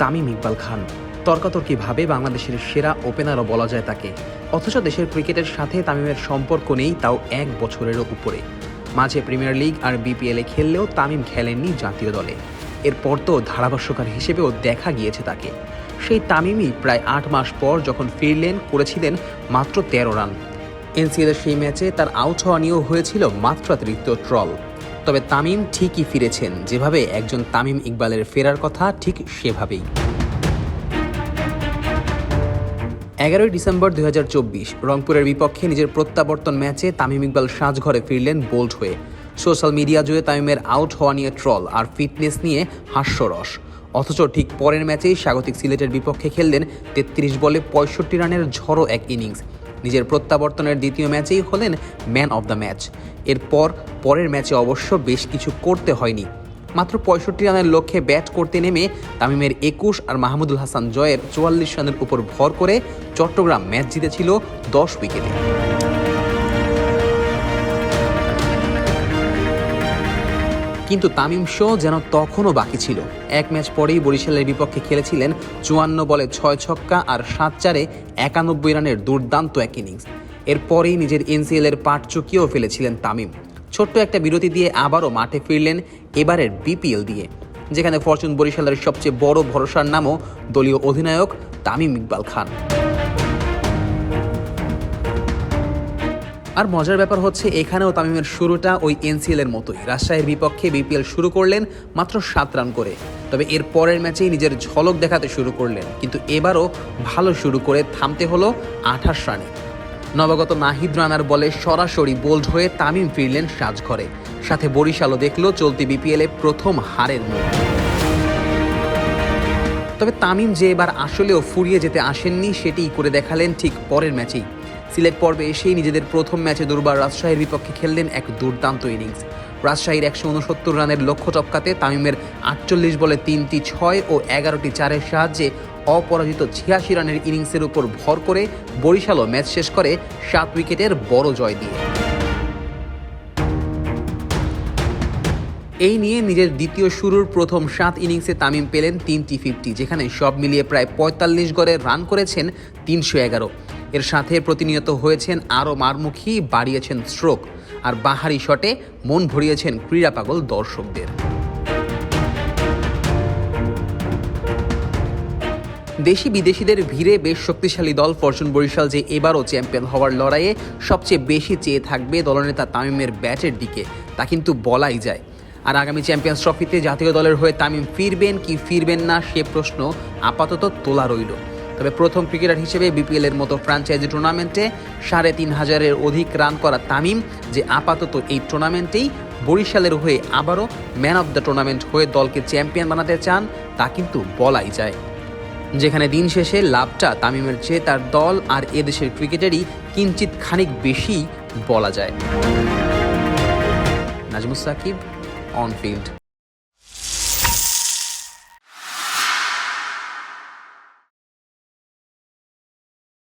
তামিম ইকবাল খান। তর্কাতর্কিভাবে বাংলাদেশের সেরা ওপেনারও বলা যায় তাকে। অথচ দেশের ক্রিকেটের সাথে তামিমের সম্পর্ক নেই, তাও 1 বছরেরও উপরে। মাঝে প্রিমিয়ার লিগ আর বিপিএলে খেললেও তামিম খেলেননি জাতীয় দলে। এরপর তো ধারাভাষ্যকার হিসেবেও দেখা গিয়েছে তাকে। সেই তামিমই প্রায় 8 মাস পর যখন ফিরলেন করেছিলেন মাত্র 13 রান। এনসিএলের সেই ম্যাচে তার আউট হওয়া নিয়েও হয়েছিল মাত্রাতিরিক্ত ট্রল। তবে তামিম ঠিকই ফিরেছেন, যেভাবে একজন তামিম ইকবালের ফেরার কথা ঠিক সেভাবেই। 11 ডিসেম্বর 2024 রংপুরের বিপক্ষে নিজের প্রত্যাবর্তন ম্যাচে তামিম ইকবাল সাজঘরে ফিরলেন বোল্ড হয়ে। সোশ্যাল মিডিয়া জুড়ে তামিমের আউট হওয়া নিয়ে ট্রল আর ফিটনেস নিয়ে হাস্যরস। অথচ ঠিক পরের ম্যাচেই স্বাগতিক সিলেটের বিপক্ষে খেললেন 33 বলে 65 রানের ঝড়ো এক ইনিংস। নিজের প্রত্যাবর্তনের দ্বিতীয় ম্যাচেই হলেন ম্যান অব দ্য ম্যাচ। পরের ম্যাচে অবশ্য বেশ কিছু করতে হয়নি। মাত্র 65 রানের লক্ষ্যে ব্যাট করতে নেমে তামিমের 21 আর মাহমুদুল হাসান জয়ের 44 রানের উপর ভর করে চট্টগ্রাম ম্যাচ জিতেছিল 10 উইকেটে। কিন্তু তামিম শো যেন তখনও বাকি ছিল। 1 ম্যাচ পরেই বরিশালের বিপক্ষে খেলেছিলেন 54 বলে 6 ছক্কা আর 7-4-এ 91 রানের দুর্দান্ত এক ইনিংস। এরপরেই নিজের এনসিএলের পাট চুকিয়েও ফেলেছিলেন তামিম। ছোট্ট একটা বিরতি দিয়ে আবারও মাঠে ফিরলেন এবারের বিপিএল দিয়ে, যেখানে ফরচুন বরিশালের সবচেয়ে বড় ভরসার নামও দলীয় অধিনায়ক তামিম ইকবাল খান। আর মজার ব্যাপার হচ্ছে, এখানেও তামিমের শুরুটা ওই এনসিএলের মতোই। রাজশাহীর বিপক্ষে বিপিএল শুরু করলেন মাত্র 7 রান করে। তবে এর পরের ম্যাচেই নিজের ঝলক দেখাতে শুরু করলেন, কিন্তু এবারও ভালো শুরু করে থামতে হলো 28 রানে। নবাগত নাহিদ রানার বলে সরাসরি বোল্ড হয়ে তামিম ফিরলেন সাজঘরে। সাথে বরিশালও দেখল চলতি বিপিএলে প্রথম হারের মুখ। তবে তামিম যে এবার আসলেও ফুরিয়ে যেতে আসেননি, সেটিই করে দেখালেন ঠিক পরের ম্যাচেই। সিলেট পর্বে এসেই নিজেদের প্রথম ম্যাচে দুর্বার রাজশাহীর বিপক্ষে খেললেন এক দুর্দান্ত ইনিংস। রাজশাহীর 169 রানের লক্ষ্য টপকাতে তামিমের 48 বলে 3টি 6 ও 11টি 4-এর সাহায্যে অপরাজিত 86 রানের ইনিংসের উপর ভর করে বরিশালও ম্যাচ শেষ করে 7 উইকেটের বড় জয় দিয়ে। এই নিয়ে নিজের দ্বিতীয় শুরুর প্রথম 7 ইনিংসে তামিম পেলেন 3টি 50, যেখানে সব মিলিয়ে প্রায় 45 গড়ে রান করেছেন 311। এর সাথে প্রতিনিয়ত হয়েছেন আরও মারমুখী, বাড়িয়েছেন স্ট্রোক আর বাহারি শটে মন ভরিয়েছেন ক্রীড়া পাগল দর্শকদের। দেশি বিদেশিদের ভিড়ে বেশ শক্তিশালী দল ফরচুন বরিশাল যে এবারও চ্যাম্পিয়ন হওয়ার লড়াইয়ে সবচেয়ে বেশি চেয়ে থাকবে দলনেতা তামিমের ব্যাটের দিকে, তা কিন্তু বলাই যায়। আর আগামী চ্যাম্পিয়ন্স ট্রফিতে জাতীয় দলের হয়ে তামিম ফিরবেন কি ফিরবেন না, সে প্রশ্ন আপাতত তোলা রইল। তবে প্রথম ক্রিকেটার হিসেবে বিপিএলের মতো ফ্র্যাঞ্চাইজি টুর্নামেন্টে 3500-এর অধিক রান করা তামিম যে আপাতত এই টুর্নামেন্টেই বরিশালের হয়ে আবারও ম্যান অব দ্য টুর্নামেন্ট হয়ে দলকে চ্যাম্পিয়ন বানাতে চান, তা কিন্তু বলাই যায়। যেখানে দিন শেষে লাভটা তামিমের চেয়ে তার দল আর এদেশের ক্রিকেটেরই কিঞ্চিত খানিক বেশি বলা যায়। Nazmus Sakib, on field.